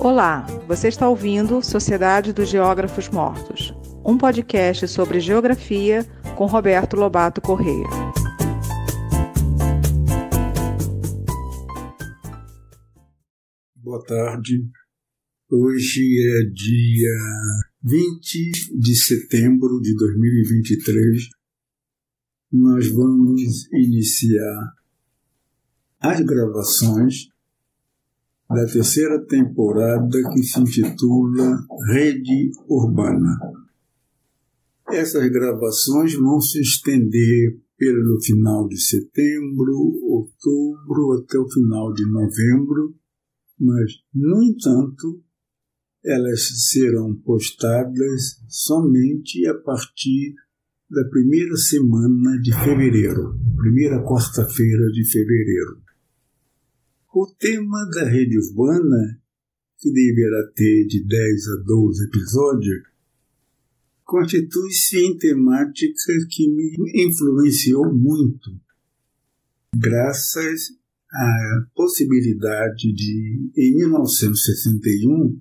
Olá, você está ouvindo Sociedade dos Geógrafos Mortos, um podcast sobre geografia com Roberto Lobato Corrêa. Boa tarde. Hoje é dia 20 de setembro de 2023. Nós vamos iniciar as gravações da terceira temporada que se intitula Rede Urbana. Essas gravações vão se estender pelo final de setembro, outubro, até o final de novembro, mas, no entanto, elas serão postadas somente a partir da primeira semana de fevereiro, primeira quarta-feira de fevereiro. O tema da rede urbana, que deverá ter de 10 a 12 episódios, constitui-se em temática que me influenciou muito, graças à possibilidade de, em 1961,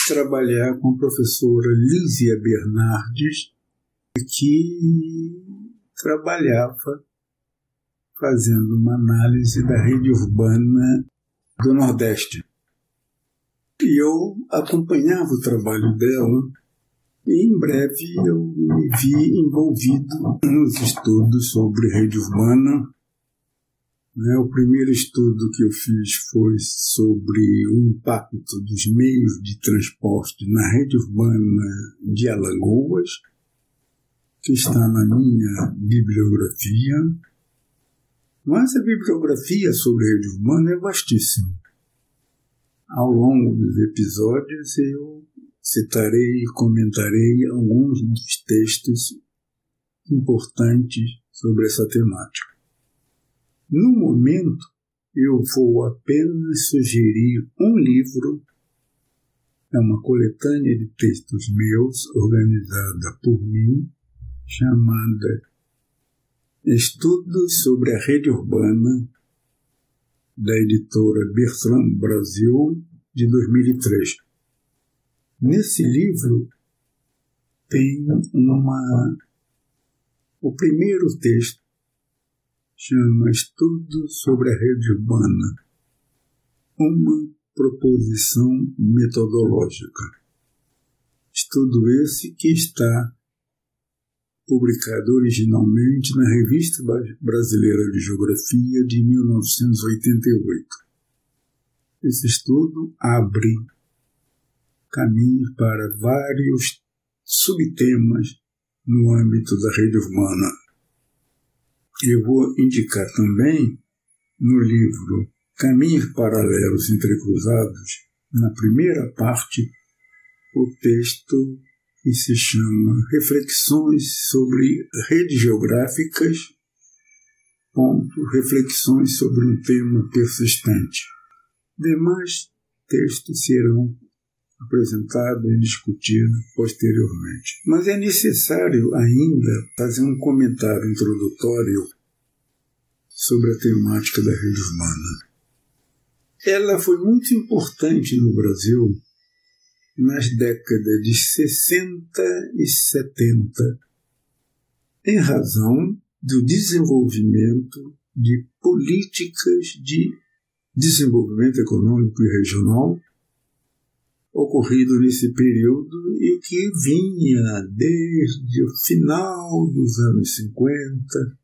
trabalhar com a professora Lísia Bernardes, que trabalhava fazendo uma análise da rede urbana do Nordeste. E eu acompanhava o trabalho dela e em breve eu me vi envolvido nos estudos sobre rede urbana. O primeiro estudo que eu fiz foi sobre o impacto dos meios de transporte na rede urbana de Alagoas, que está na minha bibliografia. Mas a bibliografia sobre rede urbana é vastíssima. Ao longo dos episódios eu citarei e comentarei alguns dos textos importantes sobre essa temática. No momento, eu vou apenas sugerir um livro, é uma coletânea de textos meus, organizada por mim, chamada Estudos sobre a Rede Urbana, da editora Bertrand Brasil, de 2003. Nesse livro tem o primeiro texto, chama Estudos sobre a Rede Urbana, uma proposição metodológica. Estudo esse que está publicado originalmente na Revista Brasileira de Geografia de 1988. Esse estudo abre caminho para vários subtemas no âmbito da rede urbana. Eu vou indicar também no livro Caminhos Paralelos Entrecruzados, na primeira parte, o texto que se chama Reflexões sobre Redes Geográficas, reflexões sobre um tema persistente. Demais textos serão apresentados e discutidos posteriormente. Mas é necessário ainda fazer um comentário introdutório sobre a temática da rede urbana. Ela foi muito importante no Brasil nas décadas de 60 e 70, em razão do desenvolvimento de políticas de desenvolvimento econômico e regional ocorrido nesse período e que vinha desde o final dos anos 50,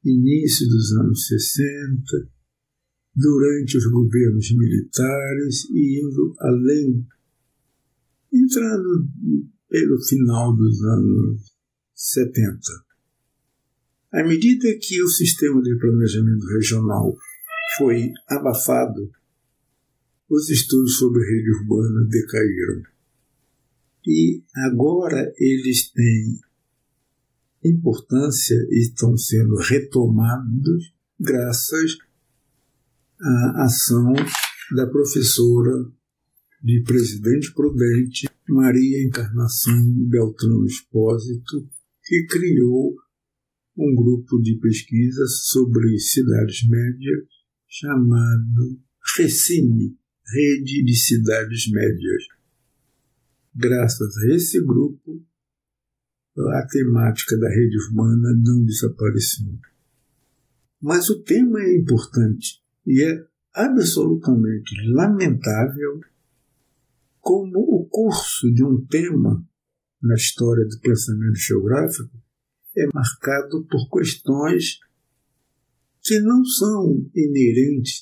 início dos anos 60, durante os governos militares e indo além, entrando pelo final dos anos 70. À medida que o sistema de planejamento regional foi abafado, os estudos sobre rede urbana decaíram. E agora eles têm importância e estão sendo retomados graças à ação da professora de Presidente Prudente, Maria Encarnação Beltrão Espósito, que criou um grupo de pesquisa sobre cidades médias chamado RECIME, Rede de Cidades Médias. Graças a esse grupo, a temática da rede urbana não desapareceu. Mas o tema é importante e é absolutamente lamentável como o curso de um tema na história do pensamento geográfico é marcado por questões que não são inerentes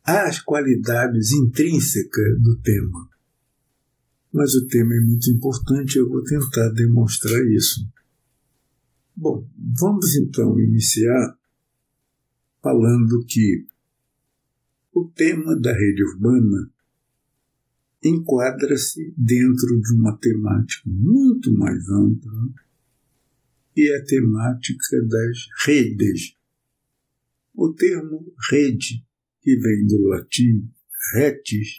às qualidades intrínsecas do tema. Mas o tema é muito importante e eu vou tentar demonstrar isso. Bom, vamos então iniciar falando que o tema da rede urbana enquadra-se dentro de uma temática muito mais ampla, que é a temática das redes. O termo rede, que vem do latim retis,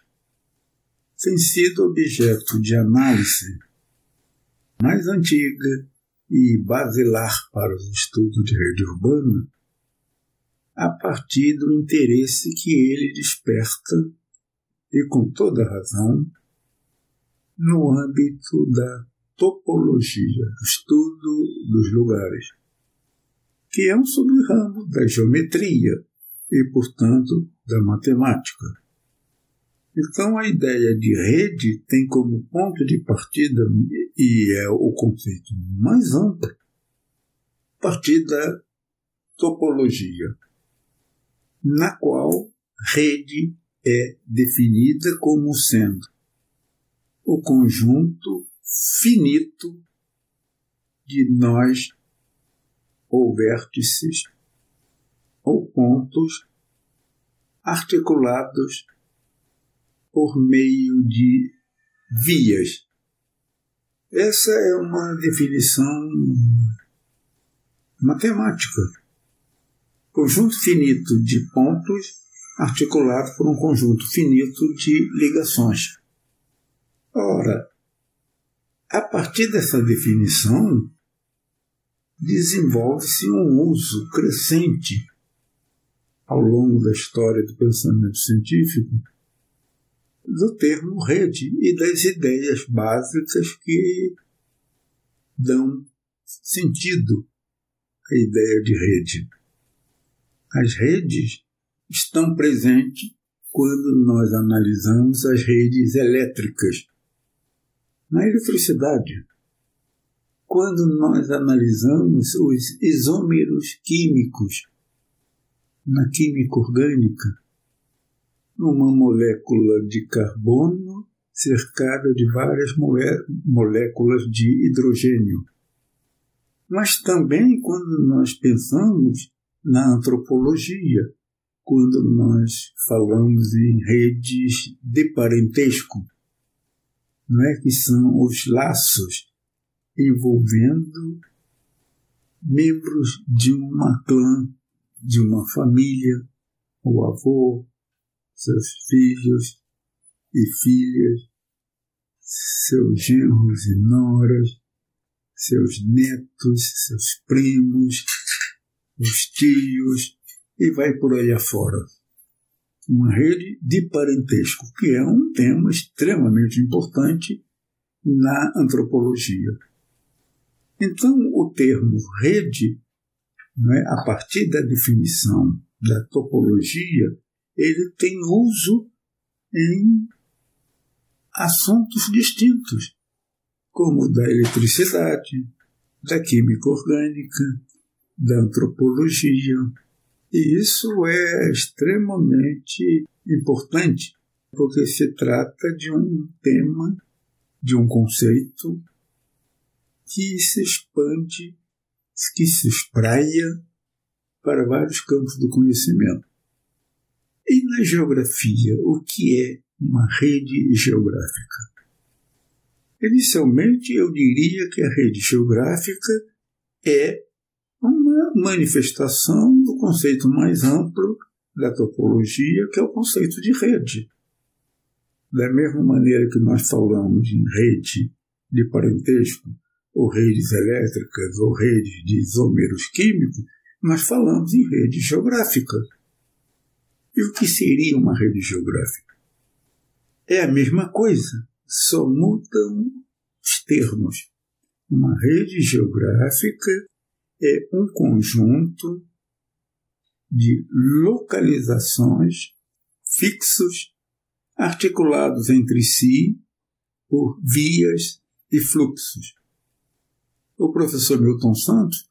tem sido objeto de análise mais antiga e basilar para os estudos de rede urbana a partir do interesse que ele desperta, e com toda razão, no âmbito da topologia, estudo dos lugares, que é um sub-ramo da geometria e, portanto, da matemática. Então, a ideia de rede tem como ponto de partida, e é o conceito mais amplo, a partir da topologia, na qual rede é definida como sendo o conjunto finito de nós ou vértices ou pontos articulados por meio de vias. Essa é uma definição matemática. Conjunto finito de pontos articulado por um conjunto finito de ligações. Ora, a partir dessa definição, desenvolve-se um uso crescente ao longo da história do pensamento científico do termo rede e das ideias básicas que dão sentido à ideia de rede. As redes estão presentes quando nós analisamos as redes elétricas, na eletricidade. Quando nós analisamos os isômeros químicos, na química orgânica, uma molécula de carbono cercada de várias moléculas de hidrogênio. Mas também quando nós pensamos na antropologia, quando nós falamos em redes de parentesco, não é? Que são os laços envolvendo membros de uma clã, de uma família, o avô, seus filhos e filhas, seus genros e noras, seus netos, seus primos, os tios, e vai por aí afora. Uma rede de parentesco, que é um tema extremamente importante na antropologia. Então, o termo rede, não é, a partir da definição da topologia, ele tem uso em assuntos distintos, como o da eletricidade, da química orgânica, da antropologia. E isso é extremamente importante, porque se trata de um tema, de um conceito que se expande, que se espraia para vários campos do conhecimento. E na geografia, o que é uma rede geográfica? Inicialmente, eu diria que a rede geográfica é uma manifestação do conceito mais amplo da topologia, que é o conceito de rede. Da mesma maneira que nós falamos em rede de parentesco, ou redes elétricas, ou redes de isômeros químicos, nós falamos em rede geográfica. E o que seria uma rede geográfica? é a mesma coisa, só mudam os termos. Uma rede geográfica é um conjunto de localizações fixos, articulados entre si por vias e fluxos. O professor Milton Santos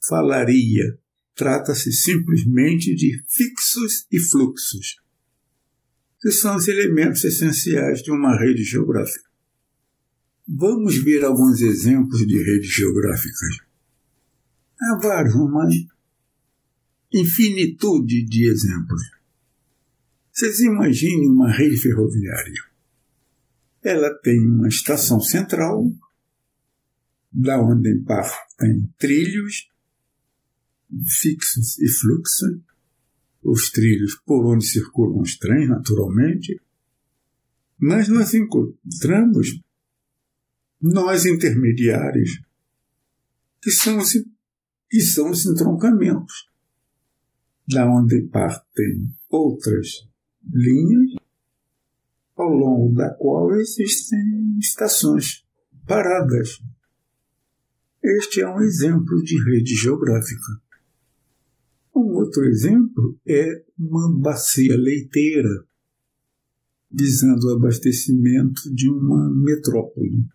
falaria, trata-se simplesmente de fixos e fluxos, que são os elementos essenciais de uma rede geográfica. Vamos ver alguns exemplos de redes geográficas. Há vários, uma infinitude de exemplos. Vocês imaginem uma rede ferroviária. Ela tem uma estação central, da onde em partem trilhos fixos e fluxos, os trilhos por onde circulam os trens, naturalmente, mas nós encontramos nós intermediários, que são os entroncamentos, da onde partem outras linhas, ao longo da qual existem estações paradas. Este é um exemplo de rede geográfica. Um outro exemplo é uma bacia leiteira, visando o abastecimento de uma metrópole,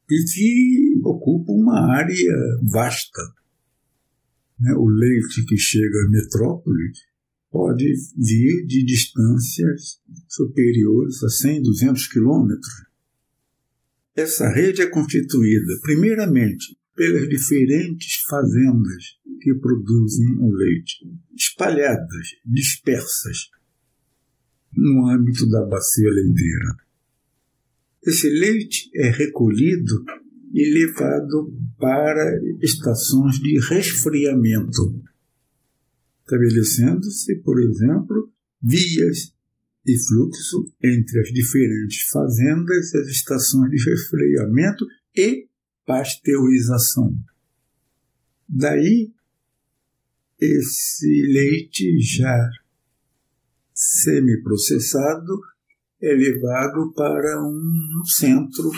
e que ocupa uma área vasta. O leite que chega à metrópole pode vir de distâncias superiores a 100, 200 quilômetros. Essa rede é constituída, primeiramente, pelas diferentes fazendas que produzem o leite, espalhadas, dispersas, no âmbito da bacia leiteira. Esse leite é recolhido e levado para estações de resfriamento, estabelecendo-se, por exemplo, vias e fluxo entre as diferentes fazendas e as estações de resfriamento e pasteurização. Daí, esse leite já semi-processado é levado para um centro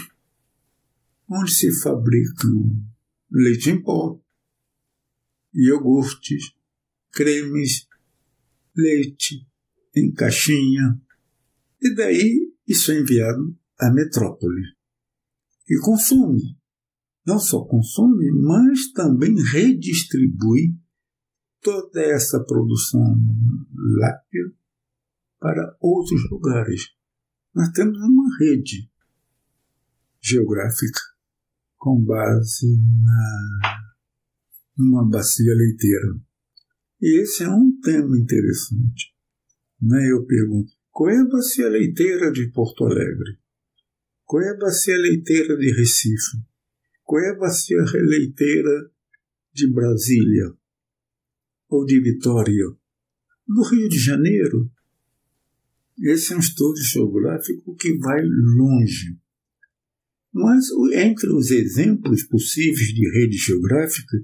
onde se fabricam leite em pó, iogurtes, cremes, leite em caixinha, e daí isso é enviado à metrópole, que consome. Não só consome, mas também redistribui toda essa produção láctea para outros lugares. Nós temos uma rede geográfica com base numa bacia leiteira. E esse é um tema interessante. Eu pergunto, qual é a bacia leiteira de Porto Alegre? Qual é a bacia leiteira de Recife? Qual é a bacia leiteira de Brasília? Ou de Vitória? No Rio de Janeiro? Esse é um estudo geográfico que vai longe. Mas, entre os exemplos possíveis de rede geográfica,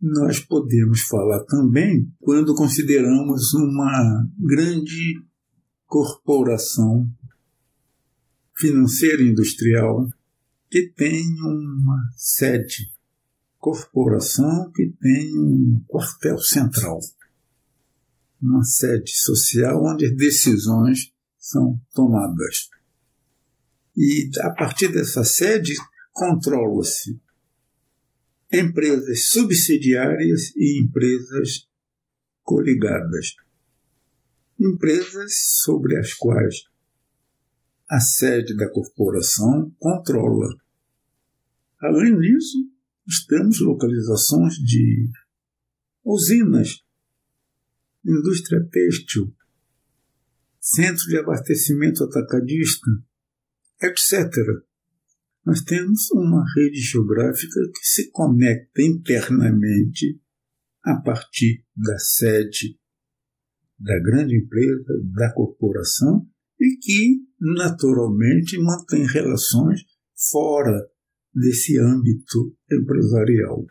nós podemos falar também quando consideramos uma grande corporação financeira e industrial que tem uma sede, corporação que tem um quartel central, uma sede social onde as decisões são tomadas. E, a partir dessa sede, controla-se empresas subsidiárias e empresas coligadas. Empresas sobre as quais a sede da corporação controla. Além disso, temos localizações de usinas, indústria têxtil, centro de abastecimento atacadista, etc. Nós temos uma rede geográfica que se conecta internamente a partir da sede da grande empresa, da corporação, e que, naturalmente, mantém relações fora desse âmbito empresarial.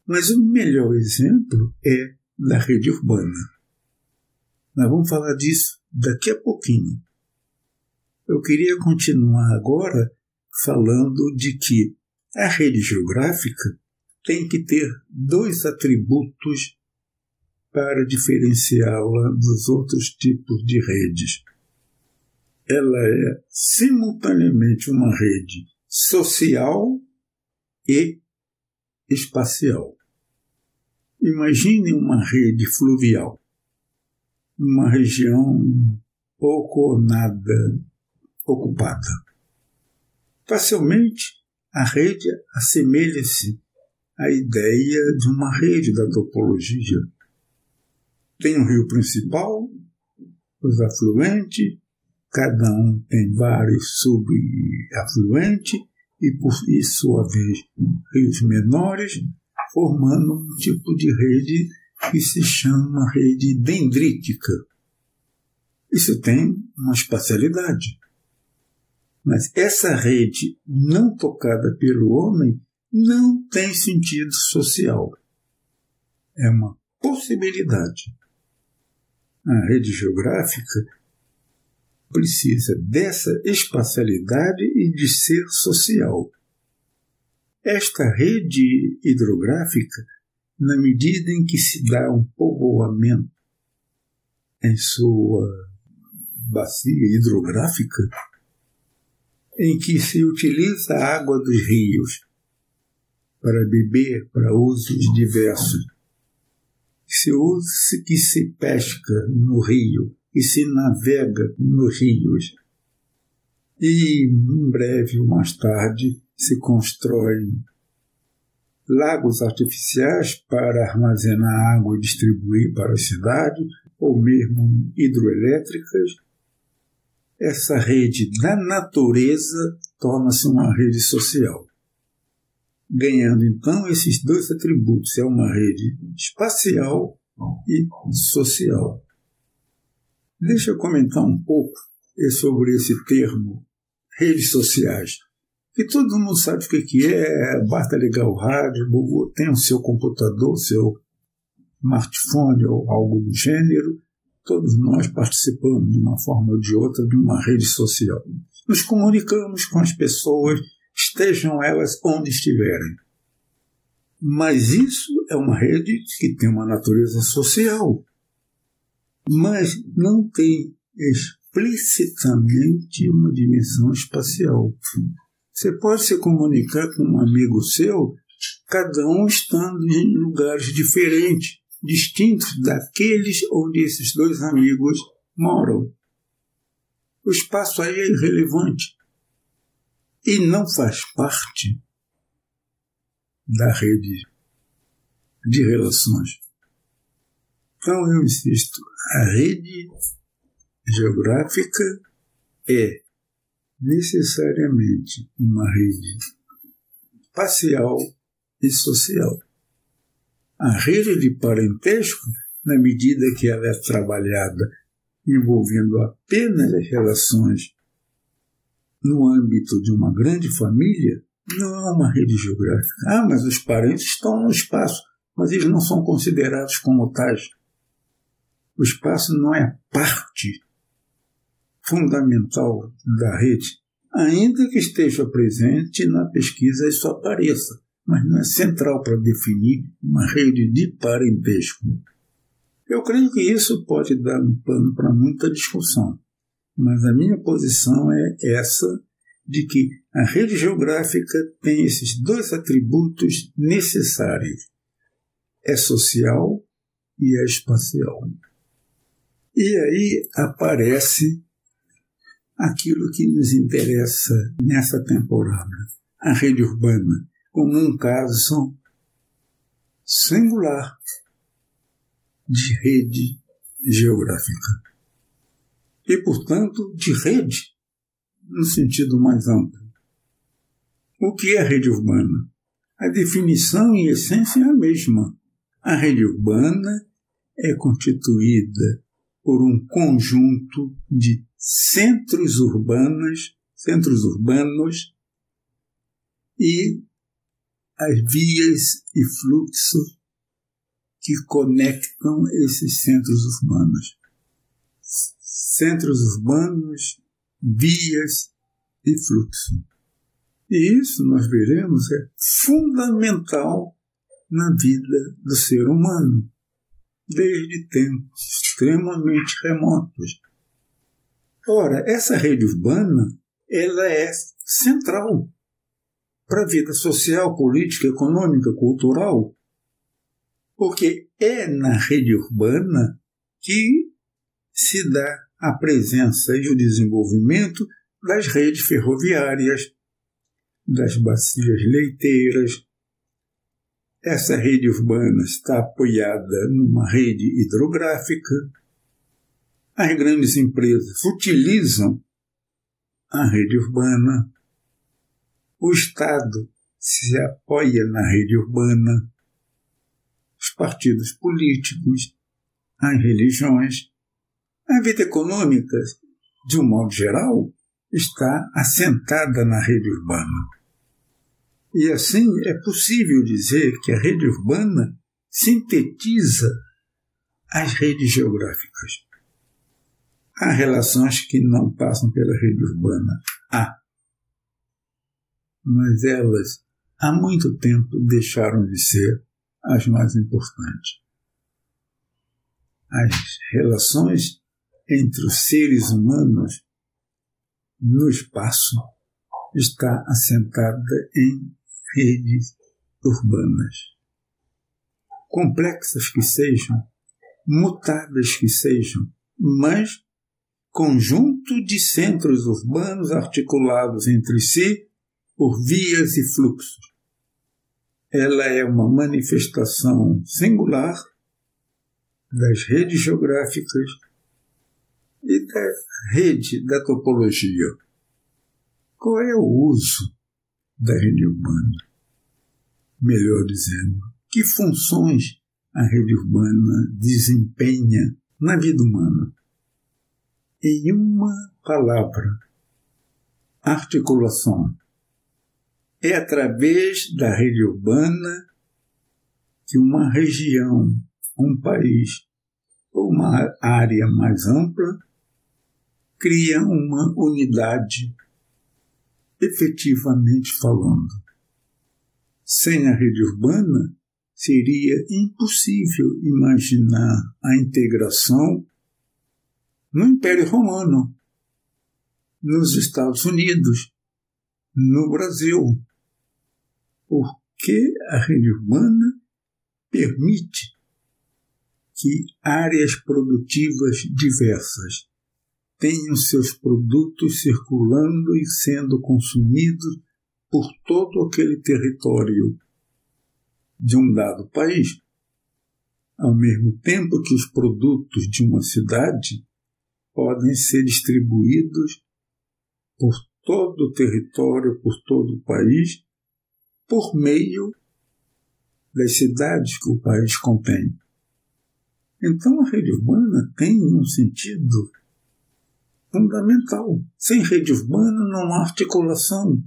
Mas o melhor exemplo é da rede urbana. Nós vamos falar disso daqui a pouquinho. eu queria continuar agora falando de que a rede geográfica tem que ter 2 atributos para diferenciá-la dos outros tipos de redes. Ela é simultaneamente uma rede social e espacial. Imagine uma rede fluvial, uma região pouco ou nada ocupada. Facilmente, a rede assemelha-se à ideia de uma rede da topologia. Tem um rio principal, os afluentes, cada um tem vários subafluentes e, por sua vez, rios menores, formando um tipo de rede que se chama rede dendrítica. Isso tem uma espacialidade. Mas essa rede não tocada pelo homem não tem sentido social. É uma possibilidade. A rede geográfica precisa dessa espacialidade e de ser social. Esta rede hidrográfica, na medida em que se dá um povoamento em sua bacia hidrográfica, em que se utiliza a água dos rios para beber, para usos diversos, que se pesca no rio, que se navega nos rios, e em breve, mais tarde, se constroem lagos artificiais para armazenar água e distribuir para as cidades, ou mesmo hidroelétricas. Essa rede da natureza torna-se uma rede social, ganhando então esses 2 atributos. É uma rede espacial e social. Deixa eu comentar um pouco sobre esse termo, redes sociais, que todo mundo sabe o que é, basta ligar o rádio, tem o seu computador, seu smartphone ou algo do gênero. Todos nós participamos de uma forma ou de outra de uma rede social. Nos comunicamos com as pessoas, estejam elas onde estiverem. Mas isso é uma rede que tem uma natureza social, mas não tem explicitamente uma dimensão espacial. Você pode se comunicar com um amigo seu, cada um estando em lugares diferentes, distintos daqueles onde esses 2 amigos moram. O espaço aí é irrelevante e não faz parte da rede de relações. Então, eu insisto, a rede geográfica é necessariamente uma rede espacial e social. A rede de parentesco, na medida que ela é trabalhada envolvendo apenas as relações no âmbito de uma grande família, não é uma rede geográfica. Mas os parentes estão no espaço, mas eles não são considerados como tais. O espaço não é parte fundamental da rede, ainda que esteja presente na pesquisa isso apareça, mas não é central para definir uma rede de parentesco. Eu creio que isso pode dar um pano para muita discussão, mas a minha posição é essa, de que a rede geográfica tem esses 2 atributos necessários. É social e é espacial. E aí aparece aquilo que nos interessa nessa temporada, a rede urbana, como um caso singular de rede geográfica. E, portanto, de rede no sentido mais amplo. O que é rede urbana? A definição, em essência, é a mesma. A rede urbana é constituída por um conjunto de centros urbanos e as vias e fluxos que conectam esses centros urbanos. Centros urbanos vias e fluxo. E isso nós veremos é fundamental na vida do ser humano, desde tempos extremamente remotos. Ora, essa rede urbana, ela é central para a vida social, política, econômica, cultural, porque é na rede urbana que se dá a presença e o desenvolvimento das redes ferroviárias, das bacias leiteiras. Essa rede urbana está apoiada numa rede hidrográfica. As grandes empresas utilizam a rede urbana. O Estado se apoia na rede urbana. Os partidos políticos, as religiões. A vida econômica, de um modo geral, está assentada na rede urbana. E assim é possível dizer que a rede urbana sintetiza as redes geográficas. Há relações que não passam pela rede urbana. Mas elas, há muito tempo, deixaram de ser as mais importantes. As relações entre os seres humanos no espaço está assentada em redes urbanas. Complexas que sejam, mutáveis que sejam, mas conjunto de centros urbanos articulados entre si por vias e fluxos. Ela é uma manifestação singular das redes geográficas e da rede da topologia. Qual é o uso da rede urbana? Melhor dizendo, que funções a rede urbana desempenha na vida humana? Em uma palavra, articulação. É através da rede urbana que uma região, um país ou uma área mais ampla cria uma unidade, efetivamente falando. Sem a rede urbana, seria impossível imaginar a integração no Império Romano, nos Estados Unidos, no Brasil, porque a rede urbana permite que áreas produtivas diversas tenham seus produtos circulando e sendo consumidos por todo aquele território de um dado país, ao mesmo tempo que os produtos de uma cidade podem ser distribuídos por todo o território, por todo o país, por meio das cidades que o país contém. Então a rede urbana tem um sentido fundamental. Sem rede urbana não há articulação.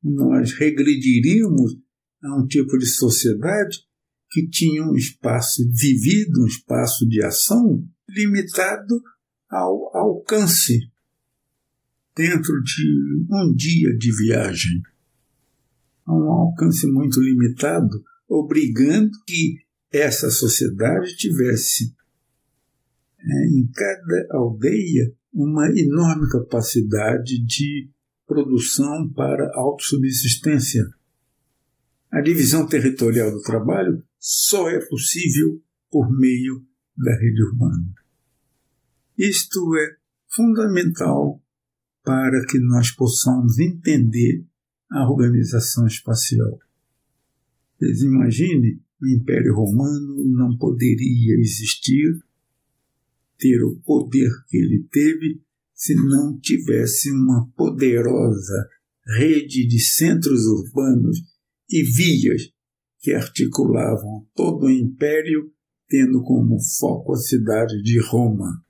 Nós regrediríamos a um tipo de sociedade que tinha um espaço vivido, um espaço de ação limitado ao alcance dentro de um dia de viagem. A um alcance muito limitado, obrigando que essa sociedade tivesse em cada aldeia uma enorme capacidade de produção para autossubsistência. A divisão territorial do trabalho só é possível por meio da rede urbana. Isto é fundamental para que nós possamos entender a organização espacial. Vocês imaginem, o Império Romano não poderia existir, ter o poder que ele teve, se não tivesse uma poderosa rede de centros urbanos e vias que articulavam todo o Império, tendo como foco a cidade de Roma.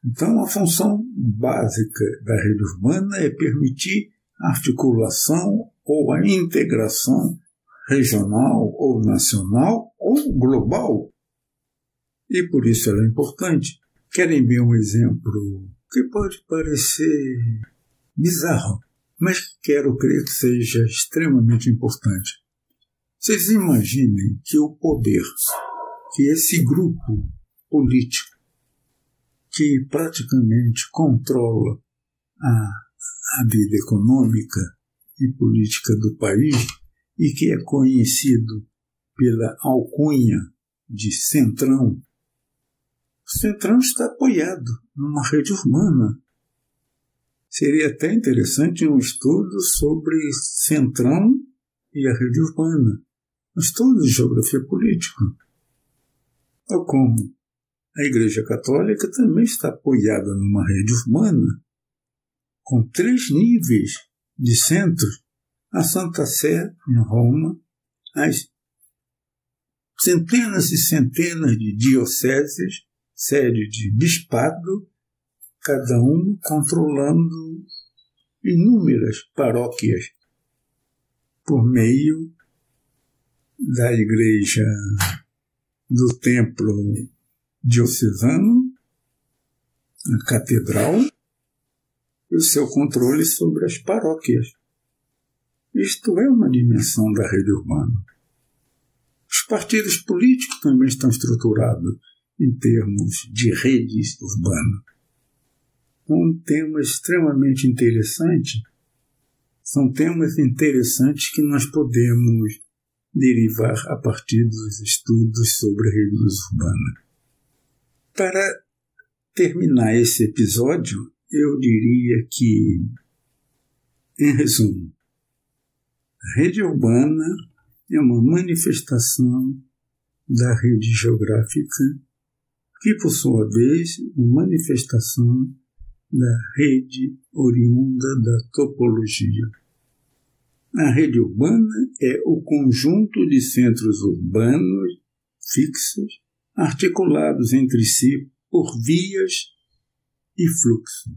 Então, a função básica da rede urbana é permitir a articulação ou a integração regional ou nacional ou global. E por isso ela é importante. Querem ver um exemplo que pode parecer bizarro, mas quero crer que seja extremamente importante. Vocês imaginem que o poder, que esse grupo político, que praticamente controla a vida econômica e política do país e que é conhecido pela alcunha de Centrão. O Centrão está apoiado numa rede urbana. Seria até interessante um estudo sobre Centrão e a rede urbana, um estudo de geografia política. Tal como a Igreja Católica também está apoiada numa rede urbana, com 3 níveis de centros: a Santa Sé, em Roma, as centenas e centenas de dioceses, sede de bispado, cada uma controlando inúmeras paróquias por meio da Igreja do Templo Diocesano, a Catedral, e o seu controle sobre as paróquias. Isto é uma dimensão da rede urbana. Os partidos políticos também estão estruturados em termos de redes urbanas. Um tema extremamente interessante. São temas interessantes que nós podemos derivar a partir dos estudos sobre redes urbanas. Para terminar esse episódio, eu diria que, em resumo, a rede urbana é uma manifestação da rede geográfica que, por sua vez, é uma manifestação da rede oriunda da topologia. A rede urbana é o conjunto de centros urbanos fixos, articulados entre si por vias e fluxo.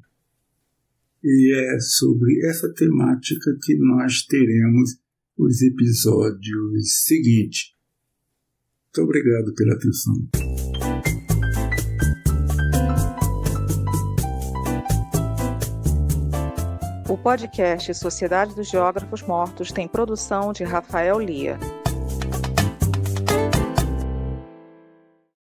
E é sobre essa temática que nós teremos os episódios seguintes. Muito obrigado pela atenção. O podcast Sociedade dos Geógrafos Mortos tem produção de Rafael Lia.